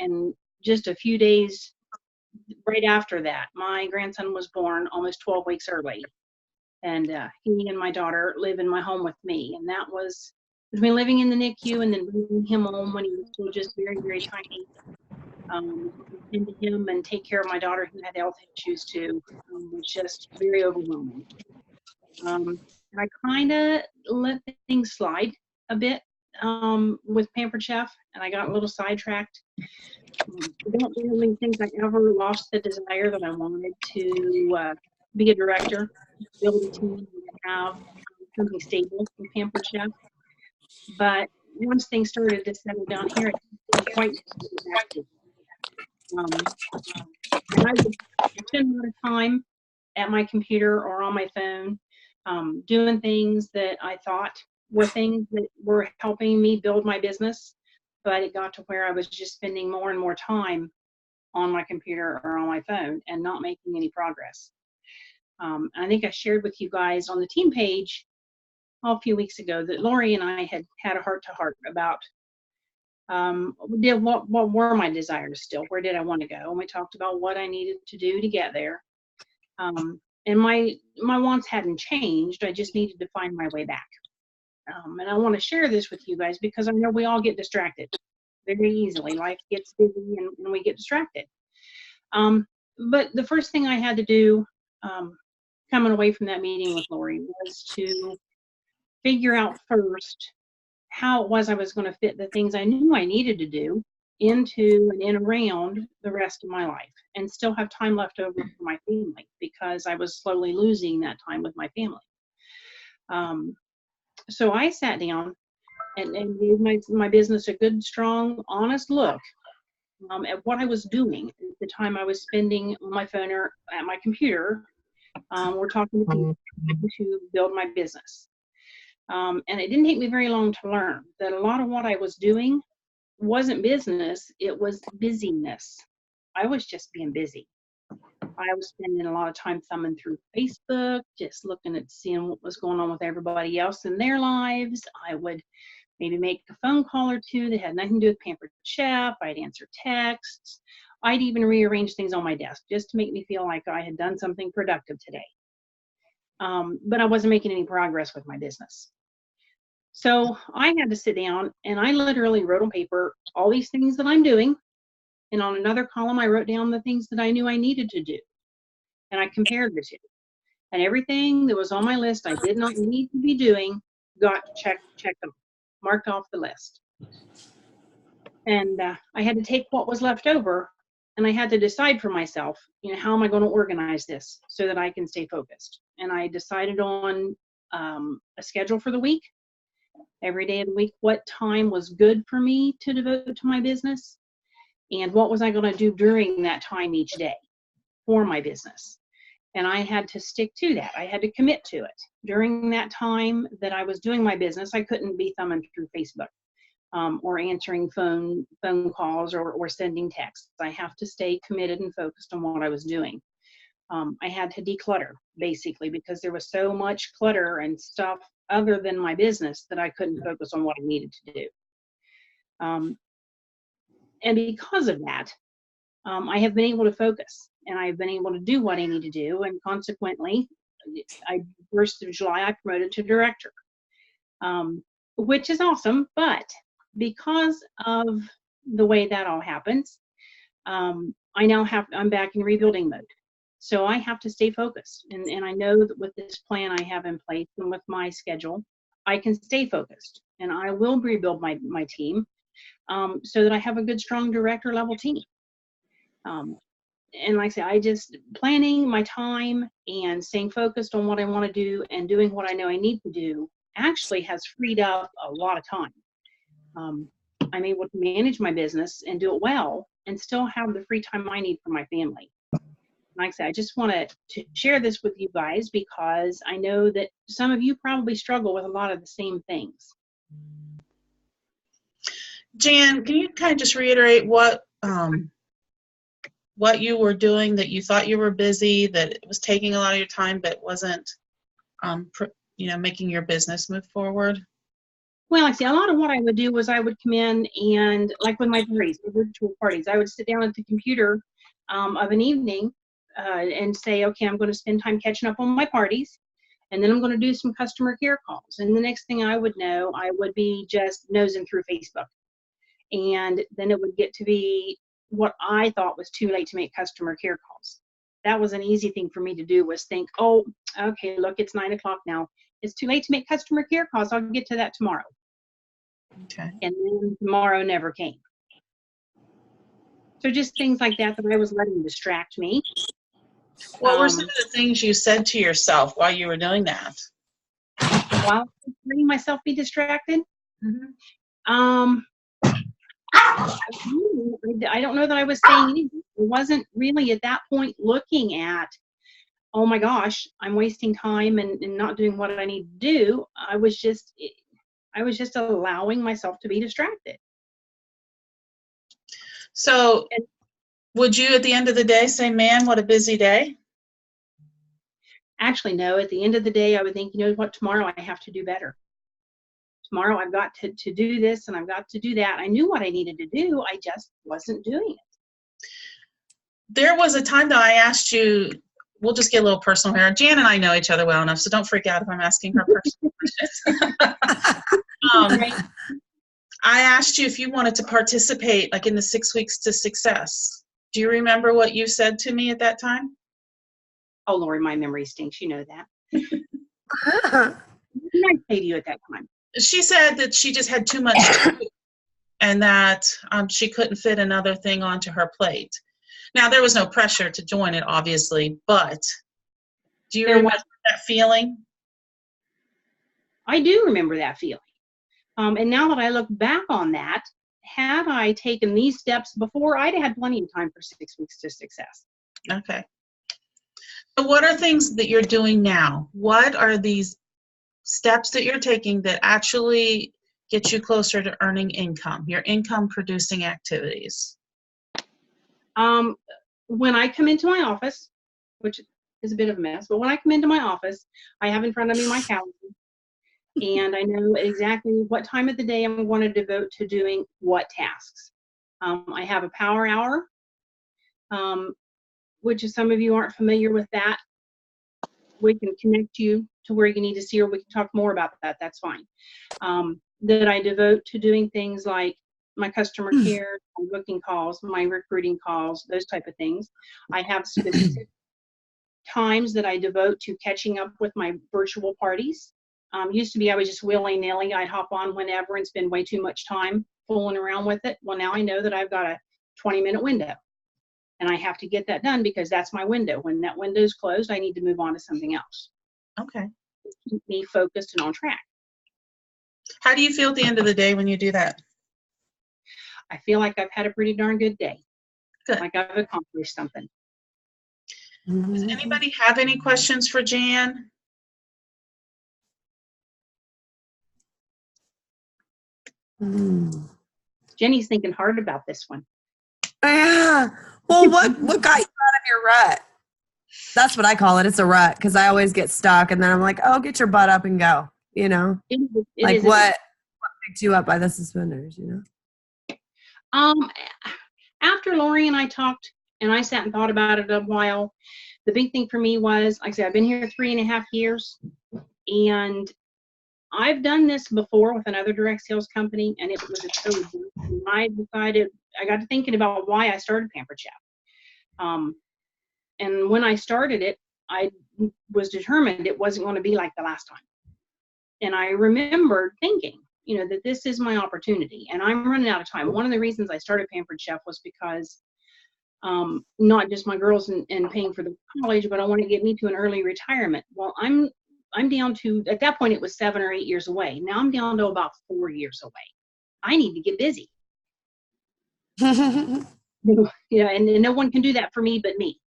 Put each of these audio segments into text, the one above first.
And just a few days right after that, my grandson was born almost 12 weeks early. And he and my daughter live in my home with me. And that was between living in the NICU and then bringing him home when he was still just very, very tiny. Tend to him and take care of my daughter who had health issues too, was just very overwhelming. And I kind of let things slide a bit with Pampered Chef, and I got a little sidetracked. I don't really think I ever lost the desire that I wanted to be a director, build a team, and have something stable with Pampered Chef. But once things started to settle down here, it didn't quite get back to. And I would spend a lot of time at my computer or on my phone doing things that I thought were things that were helping me build my business, but it got to where I was just spending more and more time on my computer or on my phone and not making any progress. I think I shared with you guys on the team page a few weeks ago that Lori and I had a heart-to-heart about what were my desires still, where did I want to go, and we talked about what I needed to do to get there. And my wants hadn't changed. I just needed to find my way back. And I want to share this with you guys because I know we all get distracted very easily. Life gets busy and we get distracted. But the first thing I had to do coming away from that meeting with Lori was to figure out first how it was I was going to fit the things I knew I needed to do into and in around the rest of my life and still have time left over for my family because I was slowly losing that time with my family. So I sat down and gave my business a good, strong, honest look at what I was doing at the time I was spending on my phone or at my computer. We're talking to people to build my business. And it didn't take me very long to learn that a lot of what I was doing wasn't business, it was busyness. I was just being busy. I was spending a lot of time thumbing through Facebook, just looking at seeing what was going on with everybody else in their lives. I would maybe make a phone call or two that had nothing to do with Pampered Chef. I'd answer texts. I'd even rearrange things on my desk just to make me feel like I had done something productive today. But I wasn't making any progress with my business. So I had to sit down and I literally wrote on paper all these things that I'm doing. And on another column, I wrote down the things that I knew I needed to do. And I compared the two. And everything that was on my list I did not need to be doing got checked off, marked off the list. And I had to take what was left over and I had to decide for myself, how am I going to organize this so that I can stay focused? And I decided on a schedule for the week. Every day of the week, what time was good for me to devote to my business, and what was I going to do during that time each day for my business. And I had to stick to that. I had to commit to it. During that time that I was doing my business, I couldn't be thumbing through Facebook or answering phone calls or sending texts. I have to stay committed and focused on what I was doing. I had to declutter, basically, because there was so much clutter and stuff other than my business that I couldn't focus on what I needed to do. And because of that, I have been able to focus and I've been able to do what I need to do. And consequently, 1st of July, I promoted to director, which is awesome. But because of the way that all happens, I'm back in rebuilding mode. So I have to stay focused. And I know that with this plan I have in place and with my schedule, I can stay focused and I will rebuild my team so that I have a good, strong director level team. And like I said, planning my time and staying focused on what I want to do and doing what I know I need to do actually has freed up a lot of time. I'm able to manage my business and do it well and still have the free time I need for my family. Like I said, I just wanted to share this with you guys because I know that some of you probably struggle with a lot of the same things. Jan, can you kind of just reiterate what you were doing that you thought you were busy, that it was taking a lot of your time, but wasn't, making your business move forward? Well, like I say, a lot of what I would do was I would come in and, like with my parties, the virtual parties, I would sit down at the computer of an evening and say, okay, I'm going to spend time catching up on my parties, and then I'm going to do some customer care calls. And the next thing I would know, I would be just nosing through Facebook. And then it would get to be what I thought was too late to make customer care calls. That was an easy thing for me to do, was think, oh, okay, look, it's 9 o'clock now. It's too late to make customer care calls. I'll get to that tomorrow. Okay. And then tomorrow never came. So just things like that I was letting distract me. What were some of the things you said to yourself while you were doing that? While letting myself be distracted? Mm-hmm. I don't know that I was saying anything. I wasn't really at that point looking at, oh my gosh, I'm wasting time and not doing what I need to do. I was just allowing myself to be distracted. So would you at the end of the day say, man, what a busy day? Actually, no. At the end of the day, I would think, you know what, tomorrow I have to do better. Tomorrow I've got to do this and I've got to do that. I knew what I needed to do. I just wasn't doing it. There was a time that I asked you, we'll just get a little personal here. Jan and I know each other well enough, so don't freak out if I'm asking her personal questions. Right. I asked you if you wanted to participate, like in the 6 weeks to success. Do you remember what you said to me at that time? Oh, Lori, my memory stinks. You know that. What did I say to you at that time? She said that she just had too much to do and that she couldn't fit another thing onto her plate. Now, there was no pressure to join it, obviously, but do you remember that feeling? I do remember that feeling. And now that I look back on that, had I taken these steps before, I'd had plenty of time for 6 weeks to success. Okay. So what are things that you're doing now? What are these steps that you're taking that actually get you closer to earning income, your income producing activities? When I come into my office, which is a bit of a mess, but when I come into my office, I have in front of me my calendar, and I know exactly what time of the day I'm going to devote to doing what tasks. I have a power hour, which if some of you aren't familiar with that, we can connect you to where you need to see, or we can talk more about that. That's fine. That I devote to doing things like my customer care, my booking calls, my recruiting calls, those type of things. I have specific times that I devote to catching up with my virtual parties. Used to be I was just willy-nilly. I'd hop on whenever and spend way too much time fooling around with it. Well, now I know that I've got a 20-minute window. And I have to get that done because that's my window. When that window is closed, I need to move on to something else. Okay. Keep me focused and on track. How do you feel at the end of the day when you do that? I feel like I've had a pretty darn good day. Good. Like I've accomplished something. Does anybody have any questions for Jan? Jenny's thinking hard about this one. Yeah. Well, what got you out of your rut? That's what I call it. It's a rut because I always get stuck, and then I'm like, "Oh, get your butt up and go." You know, like what picked you up by the suspenders? You know. After Lori and I talked, and I sat and thought about it a while, the big thing for me was, like I said, I've been here 3.5 years, and I've done this before with another direct sales company, and it was a total joke. And I decided, I got to thinking about why I started Pampered Chef. And when I started it, I was determined it wasn't going to be like the last time. And I remembered thinking, you know, that this is my opportunity, and I'm running out of time. One of the reasons I started Pampered Chef was because not just my girls and paying for the college, but I want to get me to an early retirement. Well, I'm down to, at that point, it was 7 or 8 years away. Now I'm down to about 4 years away. I need to get busy. You know, and no one can do that for me but me.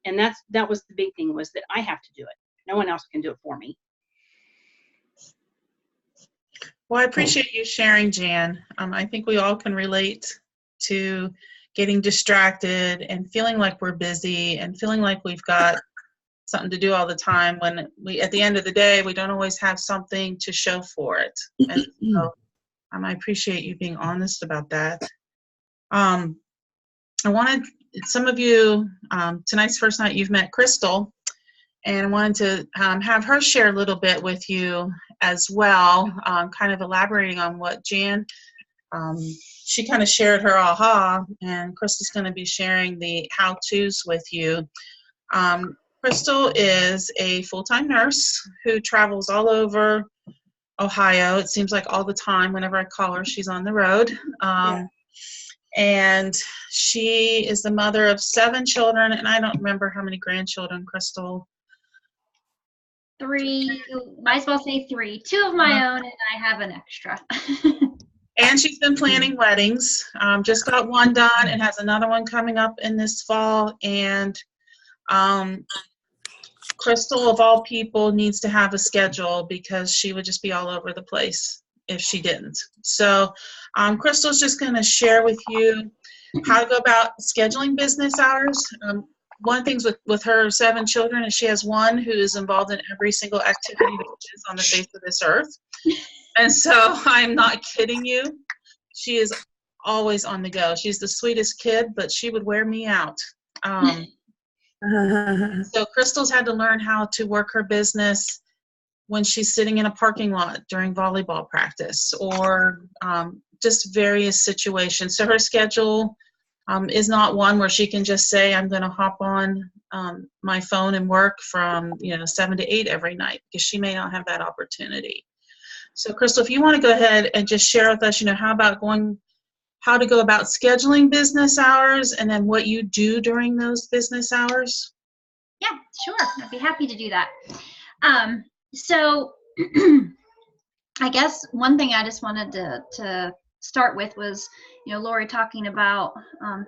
And that was the big thing, was that I have to do it. No one else can do it for me. Well, I appreciate you sharing, Jan. I think we all can relate to getting distracted and feeling like we're busy and feeling like we've got something to do all the time, when we, at the end of the day, we don't always have something to show for it. And so I appreciate you being honest about that. I wanted, some of you, tonight's first night you've met Crystal, and I wanted to have her share a little bit with you as well, kind of elaborating on what Jan, she kind of shared her aha, and Crystal's going to be sharing the how-tos with you. Crystal is a full-time nurse who travels all over Ohio. It seems like all the time. Whenever I call her, she's on the road. And she is the mother of 7 children, and I don't remember how many grandchildren, Crystal. 3, might as well say 3. 2 of my own, and I have an extra. And she's been planning weddings. Just got one done and has another one coming up in this fall. And Crystal, of all people, needs to have a schedule because she would just be all over the place if she didn't. So Crystal's just going to share with you how to go about scheduling business hours. One of the things with her 7 children is she has one who is involved in every single activity that is on the face of this earth. And so I'm not kidding you. She is always on the go. She's the sweetest kid, but she would wear me out. So Crystal's had to learn how to work her business when she's sitting in a parking lot during volleyball practice, or just various situations. So her schedule is not one where she can just say, I'm going to hop on my phone and work from 7 to 8 every night, because she may not have that opportunity. So Crystal, if you want to go ahead and just share with us, how to go about scheduling business hours, and then what you do during those business hours. Yeah, sure. I'd be happy to do that. So I guess one thing I just wanted to start with was, Lori talking about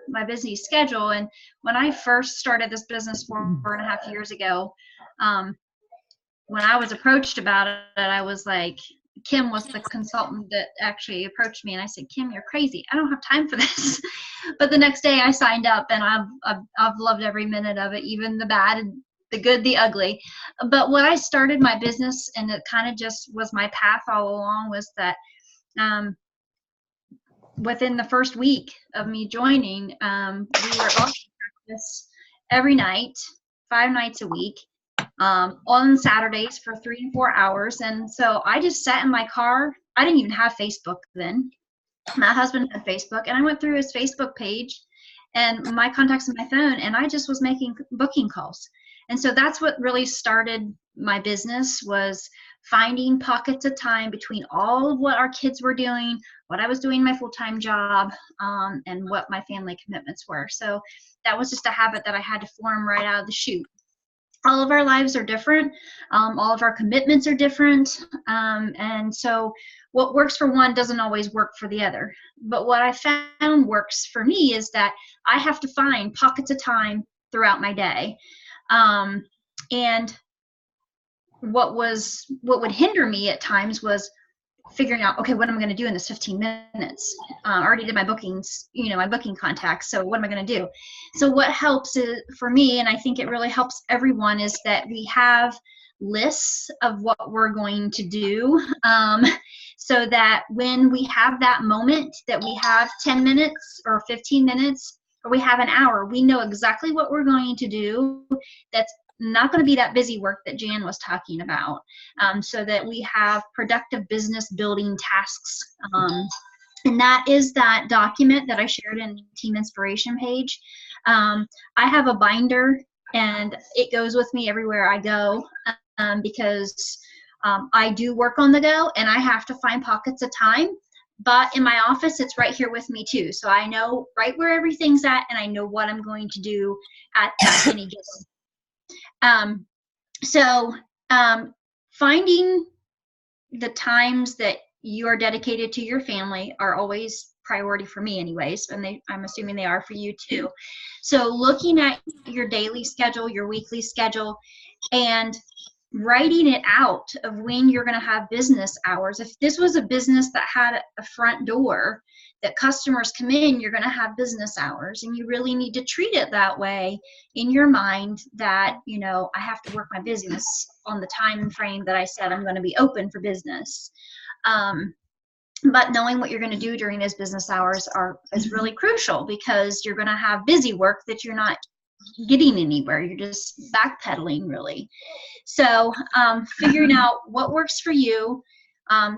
my busy schedule. And when I first started this business 4.5 years ago, when I was approached about it, I was like, Kim was the consultant that actually approached me, and I said, Kim, you're crazy. I don't have time for this. But the next day I signed up, and I've loved every minute of it, even the bad and the good, the ugly. But when I started my business, and it kind of just was my path all along, was that within the first week of me joining, we were all practice every night, 5 nights a week. On Saturdays for 3 and 4 hours. And so I just sat in my car. I didn't even have Facebook then. My husband had Facebook, and I went through his Facebook page and my contacts on my phone, and I just was making booking calls. And so that's what really started my business, was finding pockets of time between all of what our kids were doing, what I was doing my full-time job, and what my family commitments were. So that was just a habit that I had to form right out of the chute. All of our lives are different. All of our commitments are different. And so what works for one doesn't always work for the other. But what I found works for me is that I have to find pockets of time throughout my day. And what would hinder me at times was figuring out, okay, what am I going to do in this 15 minutes? I already did my bookings, my booking contacts. So what am I going to do? So what helps for me, and I think it really helps everyone, is that we have lists of what we're going to do, so that when we have that moment that we have 10 minutes or 15 minutes, or we have an hour, we know exactly what we're going to do. That's not going to be that busy work that Jan was talking about, so that we have productive business building tasks. And that is that document that I shared in the Team Inspiration page. I have a binder, and it goes with me everywhere I go, because I do work on the go, and I have to find pockets of time. But in my office, it's right here with me too. So I know right where everything's at, and I know what I'm going to do at any given. Finding the times that you are dedicated to your family are always priority for me anyways, and I'm assuming they are for you too. So looking at your daily schedule, your weekly schedule, and writing it out of when you're going to have business hours. If this was a business that had a front door, that customers come in, you're going to have business hours, and you really need to treat it that way in your mind, that, you know, I have to work my business on the time frame that I said I'm going to be open for business. But knowing what you're going to do during those business hours is really crucial, because you're going to have busy work that you're not getting anywhere. You're just backpedaling, really. So figuring out what works for you.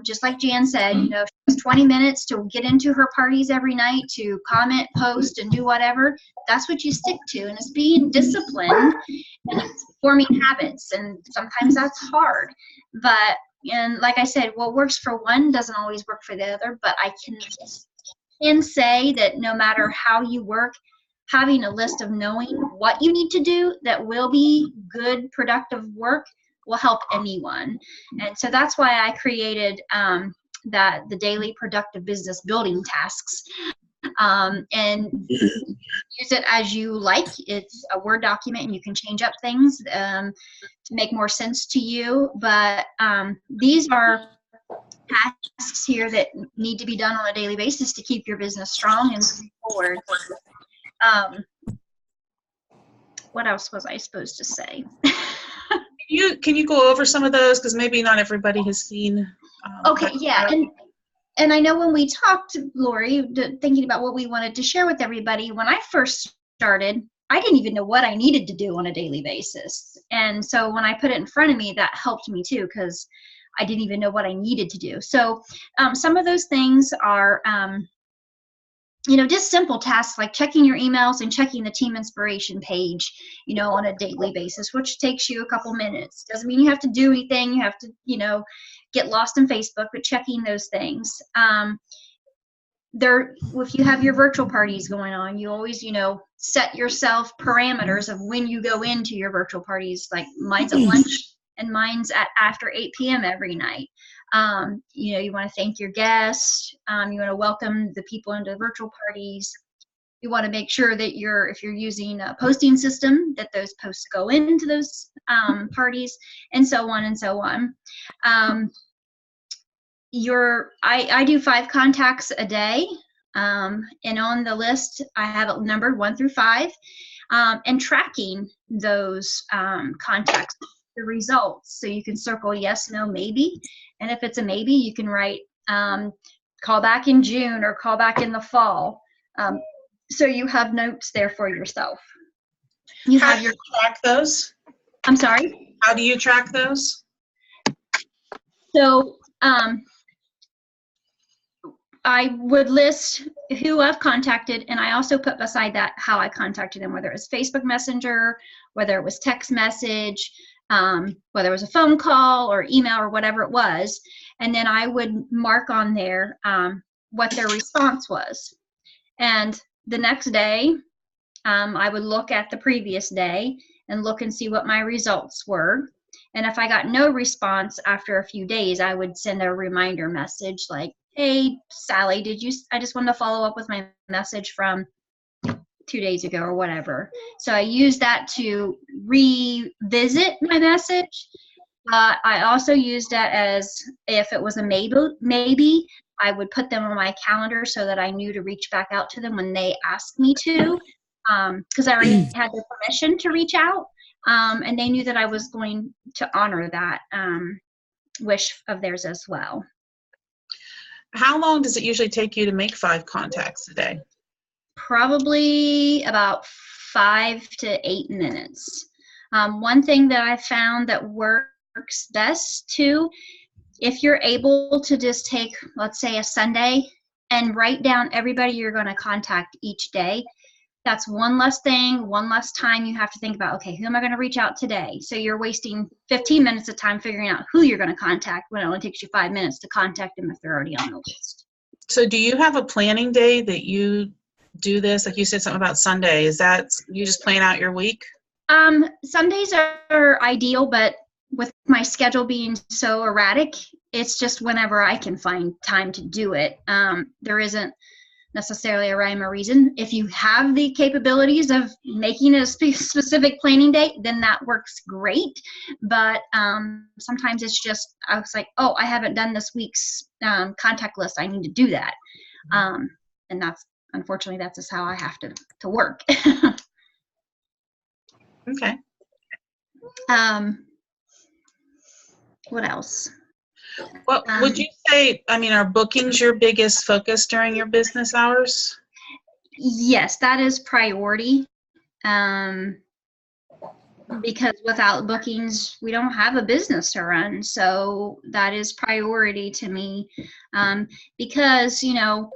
Just like Jan said, you know, if she has 20 minutes to get into her parties every night, to comment, post, and do whatever, that's what you stick to. And it's being disciplined, and it's forming habits. And sometimes that's hard. But, and like I said, what works for one doesn't always work for the other. But I can say that no matter how you work, having a list of knowing what you need to do that will be good, productive work will help anyone. And so that's why I created the daily productive business building tasks, and use it as you like. It's a Word document, and you can change up things to make more sense to you. But these are tasks here that need to be done on a daily basis to keep your business strong and moving forward. What else was I supposed to say? Can you go over some of those, because maybe not everybody has seen? Okay, yeah, and I know when we talked, Lori, thinking about what we wanted to share with everybody, when I first started, I didn't even know what I needed to do on a daily basis. And so when I put it in front of me, that helped me too, because I didn't even know what I needed to do. So some of those things are, you know, just simple tasks like checking your emails and checking the Team Inspiration page, you know, on a daily basis, which takes you a couple minutes. Doesn't mean you have to do anything. You have to, you know, get lost in Facebook, but checking those things. If you have your virtual parties going on, you always, you know, set yourself parameters of when you go into your virtual parties. Like mine's at lunch, and mine's at after 8 p.m. every night. You know, you want to thank your guests. You want to welcome the people into virtual parties. You want to make sure that if you're using a posting system, that those posts go into those parties, and so on and so on. I do 5 contacts a day, and on the list I have it numbered 1 through 5, and tracking those contacts, the results. So you can circle yes, no, maybe. And if it's a maybe, you can write call back in June or call back in the fall. So you have notes there for yourself. How do you track those? I'm sorry? How do you track those? So I would list who I've contacted, and I also put beside that how I contacted them, whether it was Facebook Messenger, whether it was text message, whether it was a phone call or email or whatever it was. And then I would mark on there what their response was. And the next day, I would look at the previous day and look and see what my results were. And if I got no response after a few days, I would send a reminder message like, hey, Sally, I just wanted to follow up with my message from 2 days ago or whatever. So I use that to revisit my message. I also used that as if it was a maybe, I would put them on my calendar so that I knew to reach back out to them when they asked me to, because I already had their permission to reach out, and they knew that I was going to honor that wish of theirs as well. How long does it usually take you to make 5 contacts a day? Probably about 5 to 8 minutes. One thing that I found that works best too, if you're able to just take, let's say, a Sunday and write down everybody you're going to contact each day, that's one less thing, one less time you have to think about, okay, who am I going to reach out today? So you're wasting 15 minutes of time figuring out who you're going to contact when it only takes you 5 minutes to contact them if they're already on the list. So do you have a planning day that you do this? Like you said something about Sunday. Is that you just plan out your week? Some days are ideal, but with my schedule being so erratic, it's just whenever I can find time to do it. There isn't necessarily a rhyme or reason. If you have the capabilities of making a specific planning date, then that works great. But sometimes it's just, I was like, oh, I haven't done this week's contact list. I need to do that. and unfortunately that's just how I have to work. Okay. What else? What would you say, I mean, are bookings your biggest focus during your business hours? Yes, that is priority. Because without bookings, we don't have a business to run. So that is priority to me. Because, you know,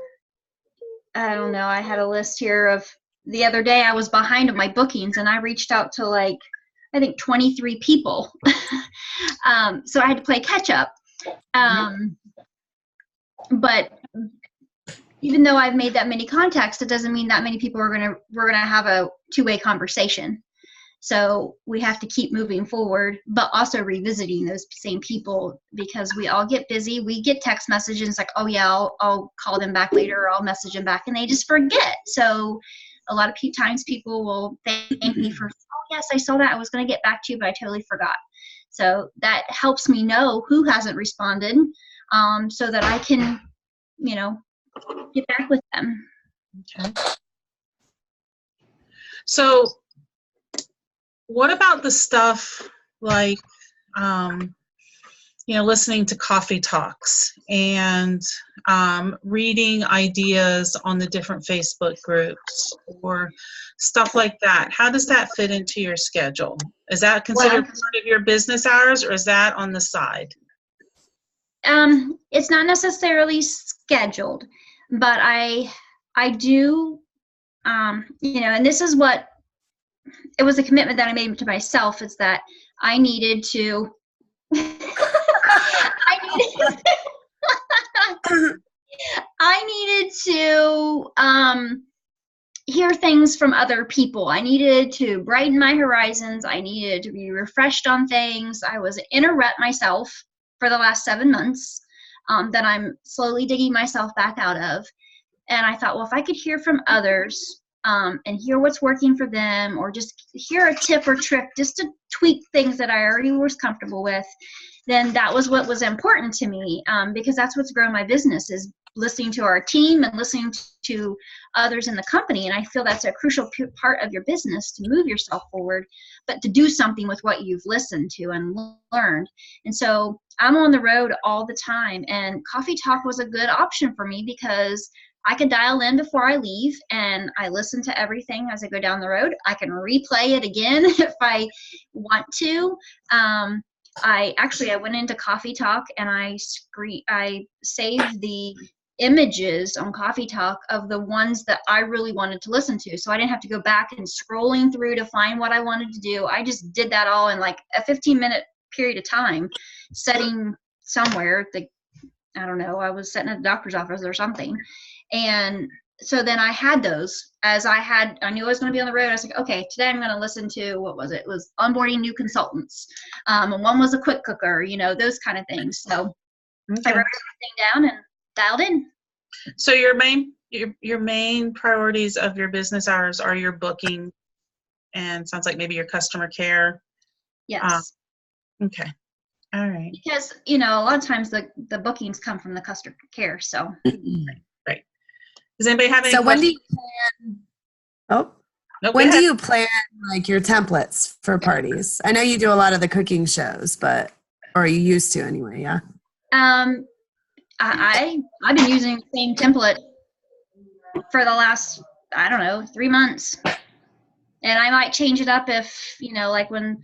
I don't know, I had a list here of the other day I was behind on my bookings and I reached out to like, I think 23 people. So I had to play catch up. But even though I've made that many contacts, it doesn't mean that many people we're gonna have a two-way conversation. So we have to keep moving forward, but also revisiting those same people because we all get busy. We get text messages like, oh yeah, I'll call them back later, or I'll message them back, and they just forget. So a lot of times people will thank me for, oh yes, I saw that. I was going to get back to you, but I totally forgot. So that helps me know who hasn't responded, so that I can, you know, get back with them. Okay. So what about the stuff like, you know, listening to coffee talks and reading ideas on the different Facebook groups or stuff like that? How does that fit into your schedule? Is that considered part of your business hours, or is that on the side? It's not necessarily scheduled, but I do, you know, and this is what, it was a commitment that I made to myself, is that I needed to, I needed to hear things from other people. I needed to brighten my horizons. I needed to be refreshed on things. I was in a rut myself for the last 7 months that I'm slowly digging myself back out of. And I thought, well, if I could hear from others and hear what's working for them, or just hear a tip or trick just to tweak things that I already was comfortable with, then that was what was important to me, because that's what's grown my business, is listening to our team and listening to others in the company. And I feel that's a crucial part of your business, to move yourself forward, but to do something with what you've listened to and learned. And so I'm on the road all the time, and Coffee Talk was a good option for me because I can dial in before I leave and I listen to everything as I go down the road. I can replay it again if I want to. I went into Coffee Talk and I saved the images on Coffee Talk of the ones that I really wanted to listen to. So I didn't have to go back and scrolling through to find what I wanted to do. I just did that all in like a 15-minute period of time, setting somewhere. I don't know, I was sitting at the doctor's office or something. And so then I had those I knew I was going to be on the road. I was like, okay, today I'm going to listen to, what was it? It was onboarding new consultants. And one was a quick cooker, you know, those kind of things. So I wrote everything down and dialed in. So your main priorities of your business hours are your booking and sounds like maybe your customer care. Yes. Okay. All right. Because, you know, a lot of times the bookings come from the customer care. So. Right. Does anybody have any So questions? when do you plan? Oh, no, when do you plan like your templates for parties? I know you do a lot of the cooking shows, or you used to anyway. Yeah. I've been using the same template for the last, I don't know, 3 months, and I might change it up if, you know, like when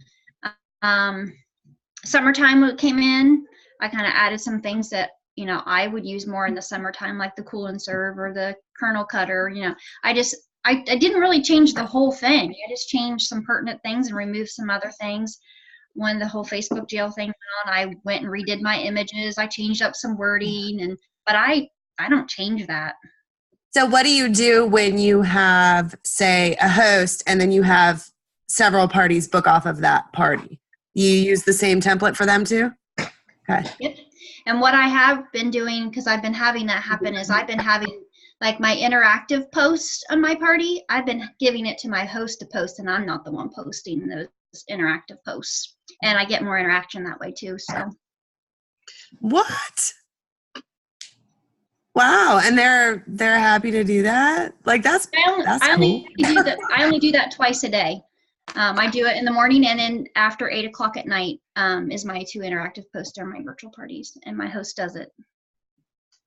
summertime came in, I kind of added some things that, you know, I would use more in the summertime, like the cool and serve or the kernel cutter. You know, I didn't really change the whole thing. I just changed some pertinent things and removed some other things. When the whole Facebook jail thing went on, I went and redid my images. I changed up some wording, but I don't change that. So what do you do when you have, say, a host and then you have several parties book off of that party? You use the same template for them too? Okay. Yep. And what I have been doing, because I've been having that happen, is I've been having like my interactive posts on my party. I've been giving it to my host to post, and I'm not the one posting those interactive posts. And I get more interaction that way too. So. What? Wow, and they're happy to do that. Like that's I cool. only do that twice a day. I do it in the morning, and then after 8 o'clock at night is my 2 interactive posts on my virtual parties, and my host does it.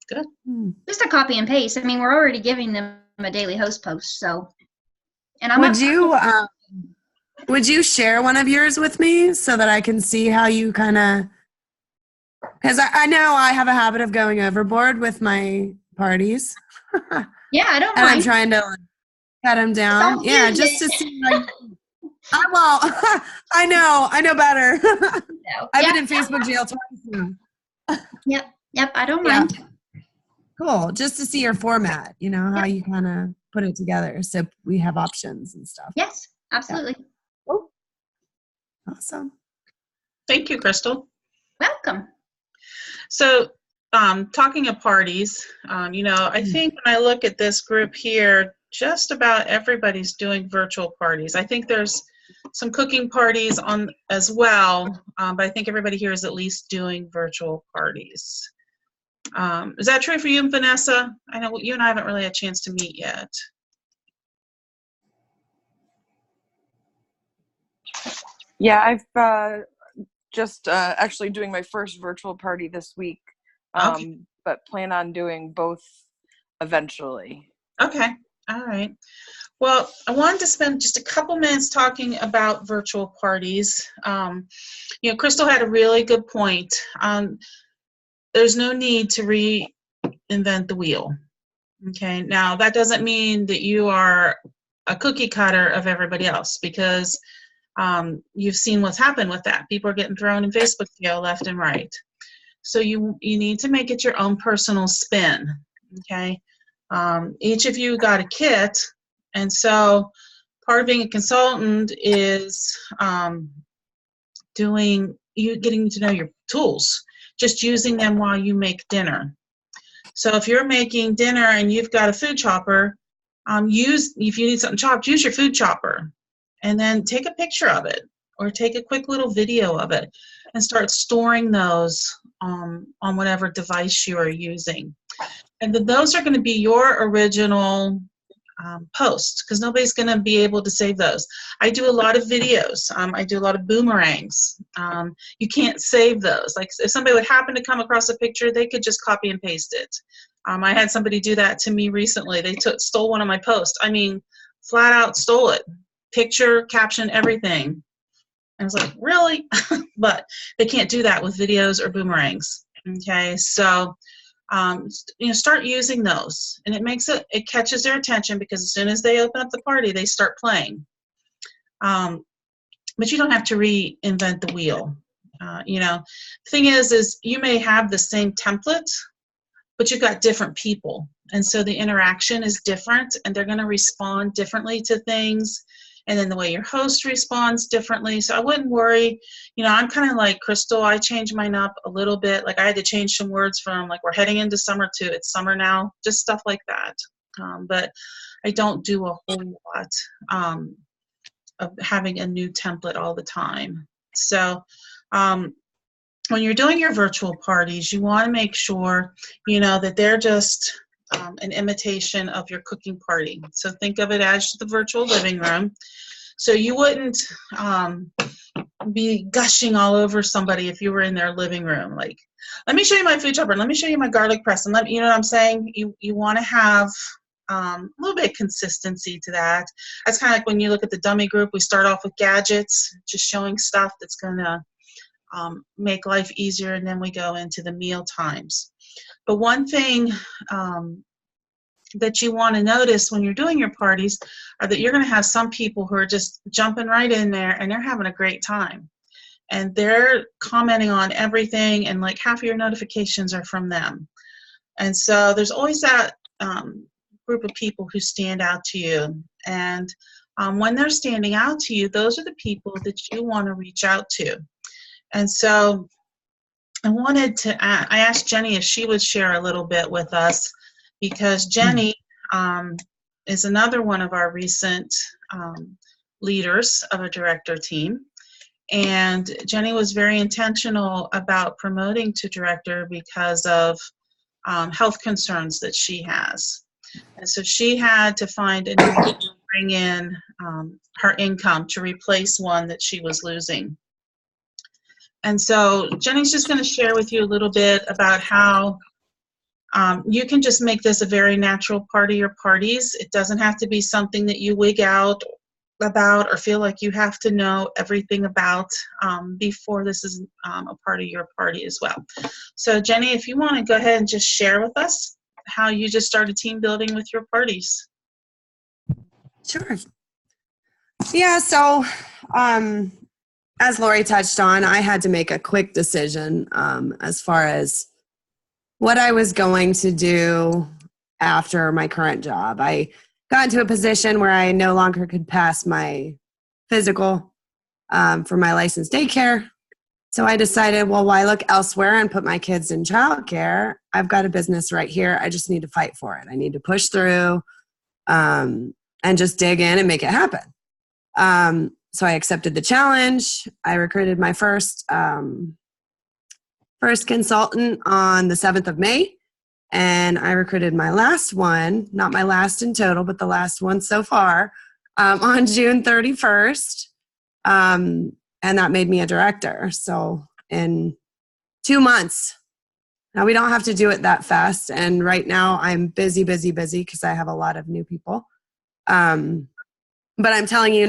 Good. Just a copy and paste. I mean, we're already giving them a daily host post, so. And I'm would you share one of yours with me so that I can see how you kind of? Because I know I have a habit of going overboard with my parties. Yeah, I don't and mind. I'm trying to cut them down. Don't Yeah, use just it. to see. I won't. I know better. No. I've been in Facebook jail twice now. Yep, I don't mind. Cool. Just to see your format, how you kind of put it together. So we have options and stuff. Yes, absolutely. Yeah. Awesome. Thank you, Crystal. Welcome. So, talking of parties, I think when I look at this group here, just about everybody's doing virtual parties. I think there's some cooking parties on as well, but I think everybody here is at least doing virtual parties. Is that true for you, Vanessa? I know you and I haven't really had a chance to meet yet. Yeah, I've just actually doing my first virtual party this week, Okay. but plan on doing both eventually. Okay. All right. Well, I wanted to spend just a couple minutes talking about virtual parties. Crystal had a really good point. There's no need to reinvent the wheel. Okay. Now, that doesn't mean that you are a cookie cutter of everybody else, because you've seen what's happened with that. People are getting thrown in Facebook jail left and right. So you need to make it your own personal spin. Okay. Each of you got a kit, and so part of being a consultant is getting to know your tools, just using them while you make dinner. So if you're making dinner and you've got a food chopper, if you need something chopped, use your food chopper, and then take a picture of it or take a quick little video of it and start storing those on whatever device you are using. And then those are going to be your original posts, because nobody's going to be able to save those. I do a lot of videos. I do a lot of boomerangs. You can't save those. Like if somebody would happen to come across a picture, they could just copy and paste it. I had somebody do that to me recently. They stole one of my posts. I mean, flat out stole it. Picture, caption, everything. I was like, really? But they can't do that with videos or boomerangs. Okay, so start using those, and it catches their attention, because as soon as they open up the party, they start playing. But you don't have to reinvent the wheel. The thing is you may have the same template, but you've got different people, and so the interaction is different, and they're going to respond differently to things. And then the way your host responds differently. So I wouldn't worry. I'm kind of like Crystal. I changed mine up a little bit. Like I had to change some words from like we're heading into summer to it's summer now, just stuff like that. But I don't do a whole lot of having a new template all the time. So when you're doing your virtual parties, you want to make sure, that they're just an imitation of your cooking party. So think of it as the virtual living room. So you wouldn't be gushing all over somebody if you were in their living room. Like, let me show you my food chopper, and let me show you my garlic press, and you know what I'm saying? You want to have a little bit of consistency to that. That's kind of like when you look at the dummy group, we start off with gadgets, just showing stuff that's going to make life easier, and then we go into the meal times. But one thing that you want to notice when you're doing your parties are that you're going to have some people who are just jumping right in there, and they're having a great time. And they're commenting on everything, and like half of your notifications are from them. And so there's always that group of people who stand out to you. And when they're standing out to you, those are the people that you want to reach out to. And so I asked Jenny if she would share a little bit with us, because Jenny is another one of our recent leaders of a director team. And Jenny was very intentional about promoting to director because of health concerns that she has. And so she had to find a new way to bring in her income to replace one that she was losing. And so Jenny's just going to share with you a little bit about how you can just make this a very natural part of your parties. It doesn't have to be something that you wig out about or feel like you have to know everything about before this is a part of your party as well. So Jenny, if you want to go ahead and just share with us how you just started team building with your parties. Sure. Yeah, so as Lori touched on, I had to make a quick decision as far as what I was going to do after my current job. I got into a position where I no longer could pass my physical for my licensed daycare. So I decided, well, why look elsewhere and put my kids in childcare? I've got a business right here. I just need to fight for it. I need to push through and just dig in and make it happen. So I accepted the challenge. I recruited my first consultant on the 7th of May. And I recruited my last one, not my last in total, but the last one so far, on June 31st. And that made me a director. So in 2 months, now we don't have to do it that fast. And right now I'm busy because I have a lot of new people. But I'm telling you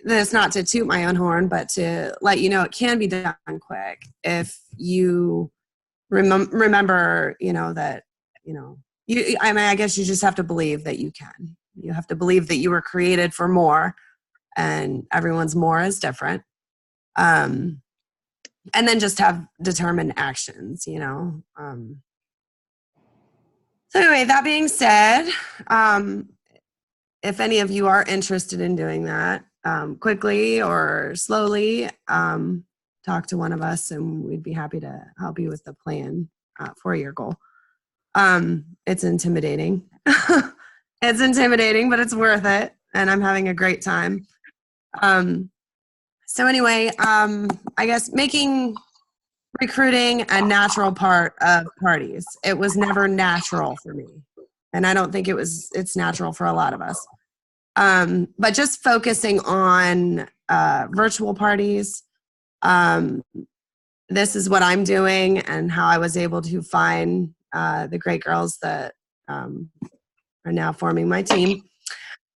this not to toot my own horn, but to let you know it can be done quick if you remember, that, I guess you just have to believe that you can. You have to believe that you were created for more, and everyone's more is different. And then just have determined actions, So anyway, that being said, if any of you are interested in doing that quickly or slowly, talk to one of us and we'd be happy to help you with the plan for your goal. It's intimidating. It's intimidating, but it's worth it. And I'm having a great time. So anyway, I guess making recruiting a natural part of parties. It was never natural for me. And I don't think it's natural for a lot of us. But just focusing on virtual parties, this is what I'm doing and how I was able to find the great girls that are now forming my team.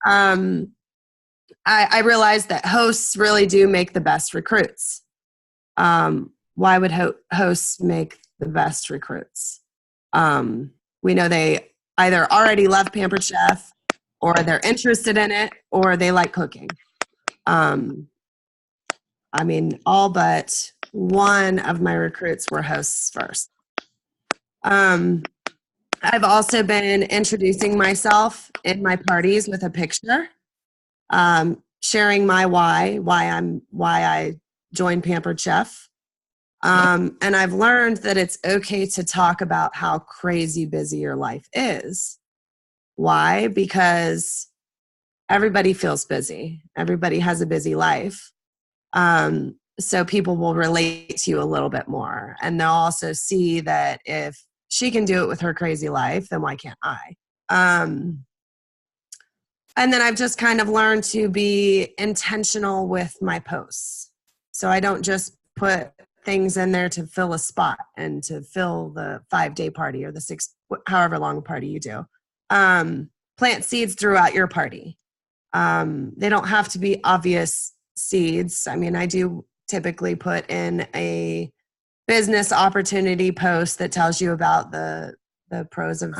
I realized that hosts really do make the best recruits. Why would hosts make the best recruits? We know they either already love Pampered Chef, or they're interested in it, or they like cooking. All but one of my recruits were hosts first. I've also been introducing myself in my parties with a picture, sharing my why I joined Pampered Chef. And I've learned that it's okay to talk about how crazy busy your life is. Why? Because everybody feels busy. Everybody has a busy life. So people will relate to you a little bit more. And they'll also see that if she can do it with her crazy life, then why can't I? And then I've just kind of learned to be intentional with my posts. So I don't just put things in there to fill a spot and to fill the 5-day party or the 6, however long party you do. Plant seeds throughout your party. They don't have to be obvious seeds. I do typically put in a business opportunity post that tells you about the pros of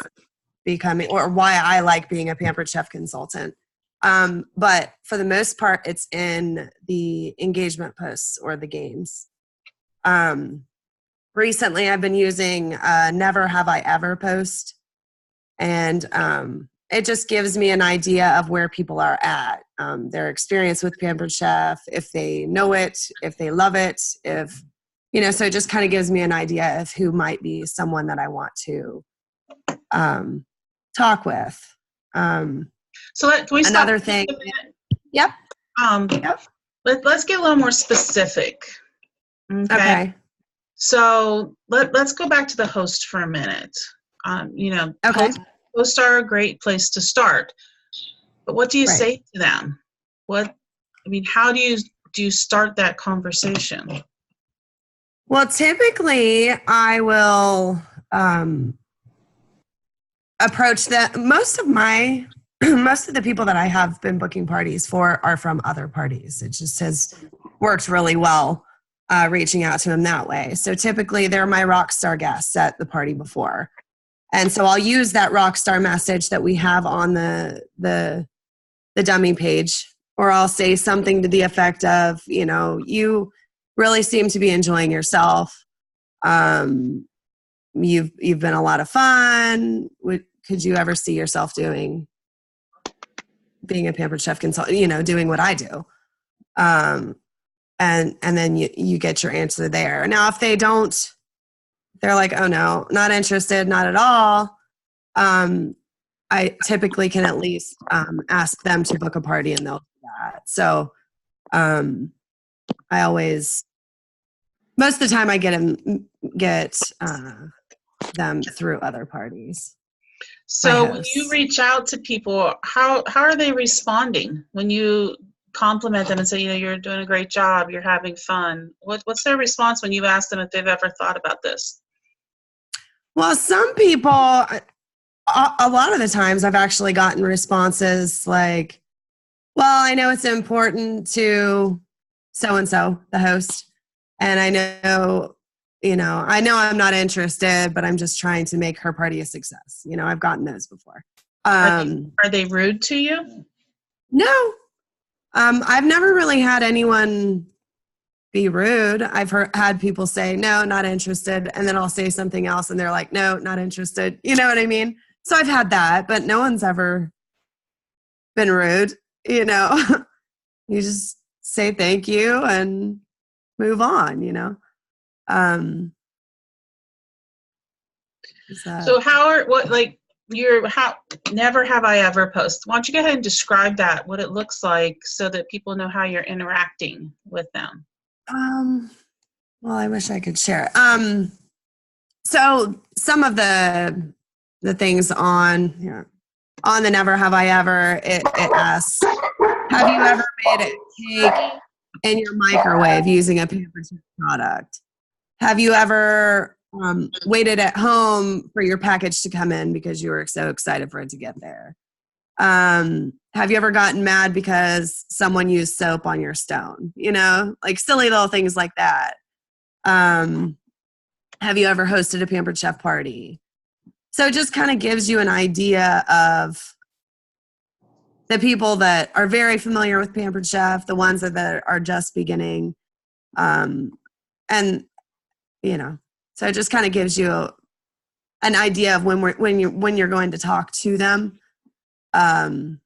becoming, or why I like being a Pampered Chef consultant. But for the most part, it's in the engagement posts or the games. Recently, I've been using Never Have I Ever post, and it just gives me an idea of where people are at, their experience with Pampered Chef, if they know it, if they love it, so it just kind of gives me an idea of who might be someone that I want to talk with. So can we another stop thing? Yep. Yep. Let's get a little more specific. Okay. So let's go back to the host for a minute. Okay. Posts are a great place to start. But what do you Right. say to them? How do you start that conversation? Well, typically I will approach that. Most of the people that I have been booking parties for are from other parties. It just has worked really well reaching out to them that way. So typically they're my rock star guests at the party before. And so I'll use that rock star message that we have on the dummy page, or I'll say something to the effect of, you really seem to be enjoying yourself. You've been a lot of fun. Could you ever see yourself being a Pampered Chef consultant, doing what I do? And then you get your answer there. Now, if they don't, they're like, oh no, not interested, not at all. I typically can at least ask them to book a party, and they'll do that. So I always, most of the time I get them through other parties. So when you reach out to people, how are they responding when you compliment them and say, you're doing a great job, you're having fun? What's their response when you ask them if they've ever thought about this? Well, some people, a lot of the times I've actually gotten responses like, well, I know it's important to so-and-so, the host, and I know I'm not interested, but I'm just trying to make her party a success. I've gotten those before. Are they rude to you? No. I've never really had anyone be rude. I've had people say, no, not interested. And then I'll say something else and they're like, no, not interested. You know what I mean? So I've had that, but no one's ever been rude. You just say thank you and move on, So never have I ever post. Why don't you go ahead and describe that, what it looks like, so that people know how you're interacting with them? Well, I wish I could share. So some of the things on the Never Have I Ever, it asks, have you ever made a cake in your microwave using a Pampered Chef product? Have you ever waited at home for your package to come in because you were so excited for it to get there? Have you ever gotten mad because someone used soap on your stone? Like silly little things like that. Have you ever hosted a Pampered Chef party? So it just kind of gives you an idea of the people that are very familiar with Pampered Chef, the ones that are just beginning. And, so it just kind of gives you an idea of when you're going to talk to them, how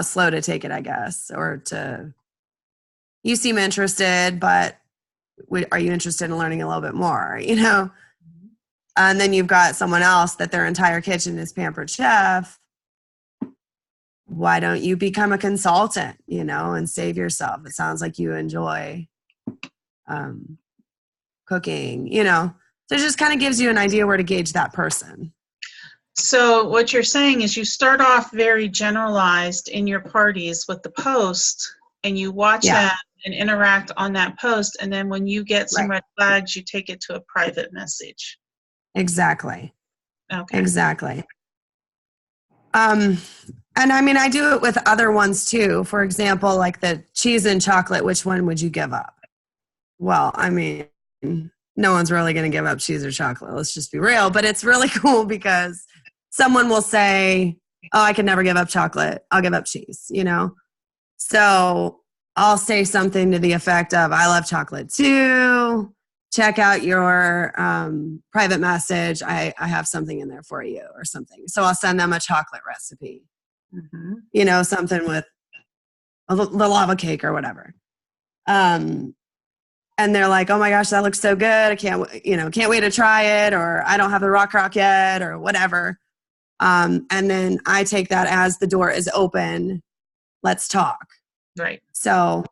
slow to take it, I guess, or you seem interested, but are you interested in learning a little bit more, And then you've got someone else that their entire kitchen is Pampered Chef. Why don't you become a consultant, and save yourself? It sounds like you enjoy cooking, So it just kind of gives you an idea where to gauge that person. So what you're saying is you start off very generalized in your parties with the post, and you watch that and interact on that post, and then when you get some red flags, you take it to a private message. Exactly. Okay. Exactly. And I do it with other ones too. For example, like the cheese and chocolate, which one would you give up? Well, no one's really going to give up cheese or chocolate. Let's just be real. But it's really cool because someone will say, oh, I can never give up chocolate. I'll give up cheese, So I'll say something to the effect of, I love chocolate too. Check out your private message. I have something in there for you or something. So I'll send them a chocolate recipe, something with the lava cake or whatever. And they're like, oh my gosh, that looks so good. I can't wait to try it, or I don't have the rock yet, or whatever. And then I take that as the door is open. Let's talk. Right. So,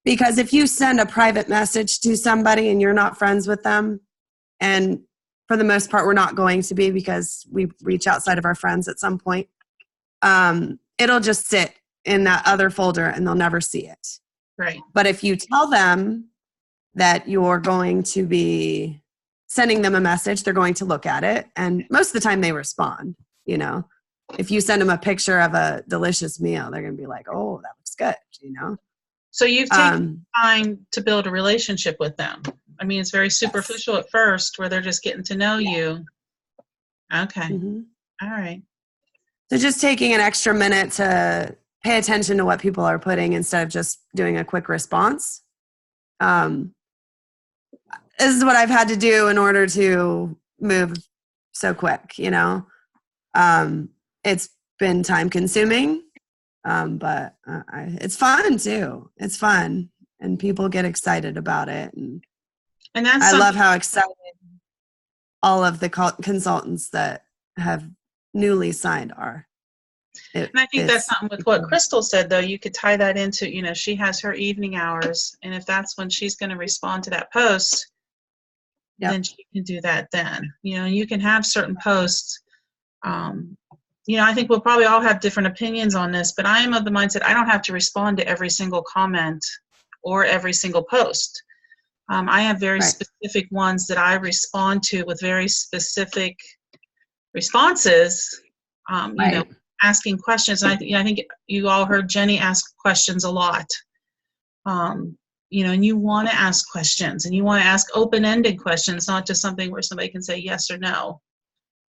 because if you send a private message to somebody and you're not friends with them, and for the most part, we're not going to be because we reach outside of our friends at some point. It'll just sit in that other folder and they'll never see it. Right. But if you tell them that you're going to be sending them a message, they're going to look at it. And most of the time they respond, you know. If you send them a picture of a delicious meal, they're going to be like, oh, that looks good, you know. So you've taken time to build a relationship with them. I mean, it's very superficial at first where they're just getting to know you. Okay. Mm-hmm. All right. So just taking an extra minute to pay attention to what people are putting instead of just doing a quick response. This is what I've had to do in order to move so quick, you know. It's been time consuming, but it's fun too. It's fun, and people get excited about it. And that's I love how excited all of the consultants that have newly signed are. And I think that's something with what Crystal said, though. You could tie that into, you know, she has her evening hours, and if that's when she's going to respond to that post, then she can do that then. You know, you can have certain posts. You know, I think we'll probably all have different opinions on this, but I am of the mindset I don't have to respond to every single comment or every single post. I have very specific ones that I respond to with very specific responses, you know, asking questions. And I think you all heard Jenny ask questions a lot. You know, and you want to ask questions, and you want to ask open-ended questions, not just something where somebody can say yes or no,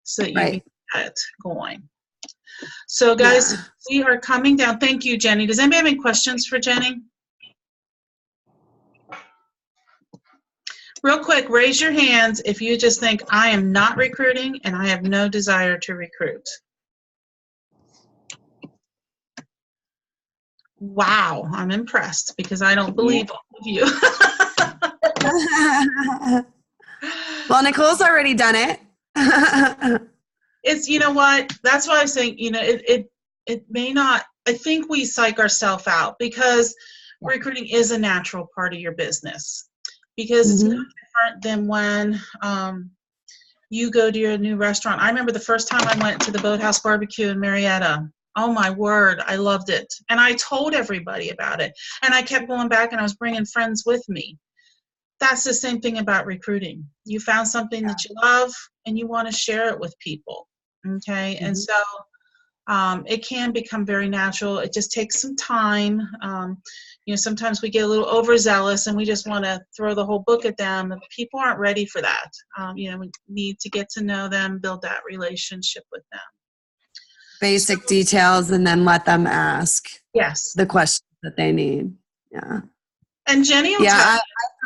so that you can get it going. So, guys, we are coming down. Thank you, Jenny. Does anybody have any questions for Jenny? Real quick, raise your hands if you just think, I am not recruiting and I have no desire to recruit. Wow, I'm impressed because I don't believe all of you. Well, Nicole's already done it. It's, you know what, that's why I was saying, you know, it may not, I think we psych ourselves out because recruiting is a natural part of your business, because it's no different than when you go to your new restaurant. I remember the first time I went to the Boathouse Barbecue in Marietta. Oh my word, I loved it. And I told everybody about it. And I kept going back and I was bringing friends with me. That's the same thing about recruiting. You found something that you love and you want to share it with people. Okay. And so it can become very natural. It just takes some time. You know, sometimes we get a little overzealous and we just want to throw the whole book at them. People aren't ready for that. You know, we need to get to know them, build that relationship with them. Basic details, and then let them ask the questions that they need. Yeah. And Jenny will I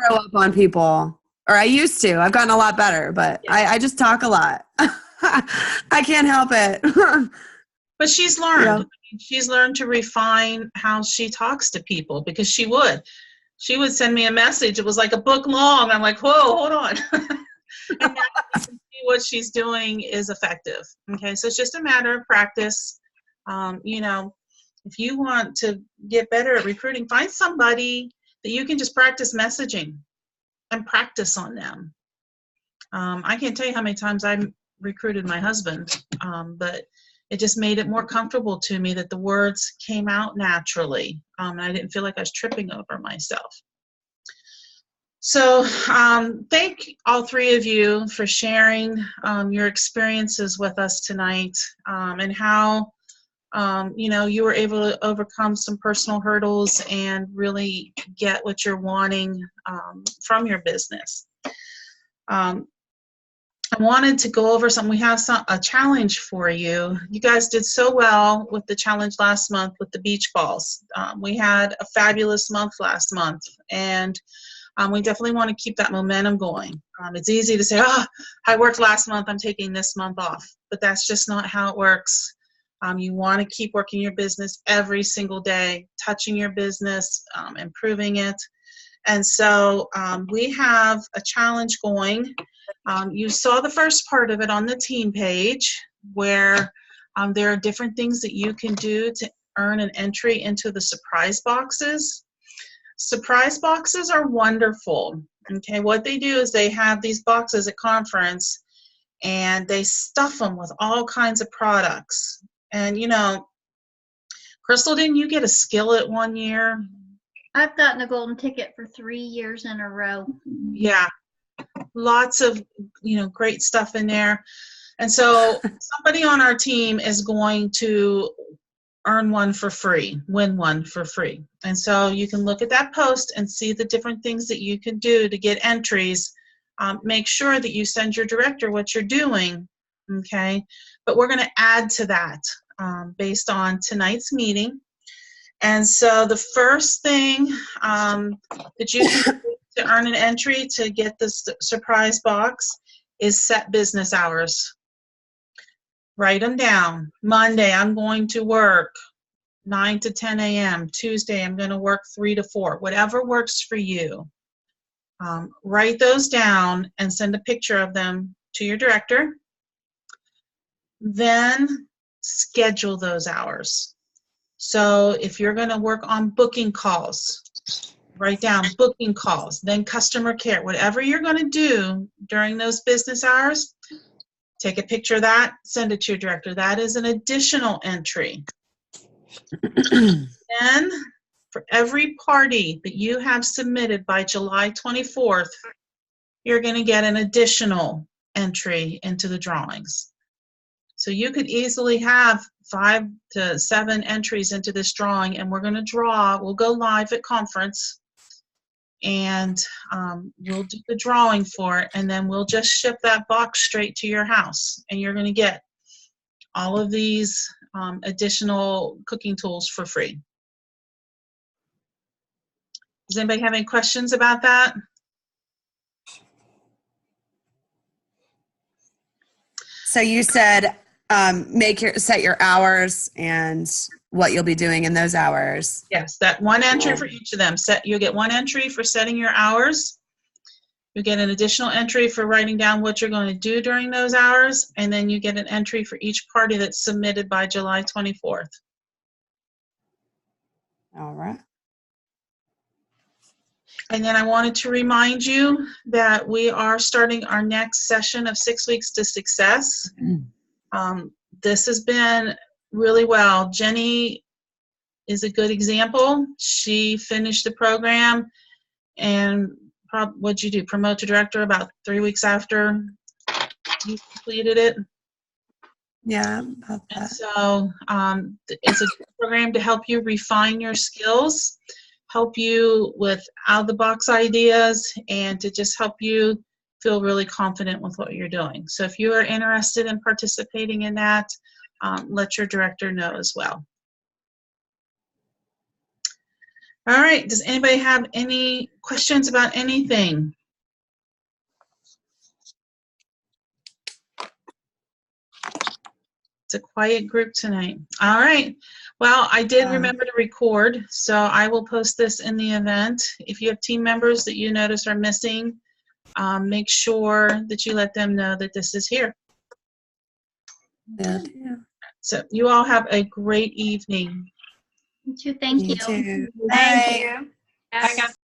throw up on people, or I used to. I've gotten a lot better, but I just talk a lot. I can't help it. But she's learned. Yeah. She's learned to refine how she talks to people, because she would send me a message. It was like a book long. I'm like, whoa, hold on. And now you can see what she's doing is effective. Okay, so it's just a matter of practice. You know, if you want to get better at recruiting, find somebody that you can just practice messaging and practice on them. I can't tell you how many times I recruited my husband, but it just made it more comfortable to me that the words came out naturally, and I didn't feel like I was tripping over myself. So thank all three of you for sharing your experiences with us tonight, and how you know, you were able to overcome some personal hurdles and really get what you're wanting from your business. I wanted to go over something. We have a challenge for you. You guys did so well with the challenge last month with the beach balls. We had a fabulous month last month, and we definitely want to keep that momentum going. It's easy to say, oh, I worked last month, I'm taking this month off. But that's just not how it works. You want to keep working your business every single day, touching your business, improving it. And so we have a challenge going. You saw the first part of it on the team page, where there are different things that you can do to earn an entry into the surprise boxes. Surprise boxes are wonderful. Okay, what they do is they have these boxes at conference, and they stuff them with all kinds of products. And you know, Crystal, didn't you get a skillet one year? I've gotten a golden ticket for 3 years in a row. Yeah, lots of, you know, great stuff in there. And so somebody on our team is going to earn one for free, win one for free. And so you can look at that post and see the different things that you can do to get entries. Make sure that you send your director what you're doing, okay? But we're going to add to that based on tonight's meeting. And so the first thing that you can do to earn an entry to get this surprise box is set business hours. Write them down. Monday, I'm going to work 9 to 10 a.m. Tuesday, I'm going to work 3 to 4. Whatever works for you. Write those down and send a picture of them to your director. Then schedule those hours. So if you're going to work on booking calls, write down booking calls, then customer care. Whatever you're going to do during those business hours, take a picture of that, send it to your director. That is an additional entry. Then, for every party that you have submitted by July 24th, you're going to get an additional entry into the drawings. So you could easily have 5 to 7 entries into this drawing, and we're going to draw. We'll go live at conference, and we'll do the drawing for it, and then we'll just ship that box straight to your house, and you're going to get all of these additional cooking tools for free. Does anybody have any questions about that? So you said set your hours and what you'll be doing in those hours. Yes, that one entry for each of them. You'll get one entry for setting your hours. You get an additional entry for writing down what you're going to do during those hours, and then you get an entry for each party that's submitted by July 24th. All right. And then I wanted to remind you that we are starting our next session of 6 Weeks to Success. This has been really well. Jenny is a good example. She finished the program, and what'd you do? Promote to director about 3 weeks after you completed it? Yeah, about that. And so it's a program to help you refine your skills, help you with out-of-the-box ideas, and to just help you feel really confident with what you're doing. So if you are interested in participating in that, let your director know as well. All right, does anybody have any questions about anything? It's a quiet group tonight. All right. Well, I did remember to record, so I will post this in the event. If you have team members that you notice are missing, make sure that you let them know that this is here. Yeah. So you all have a great evening. Thank you. You too. Thank Bye. you. Bye, guys.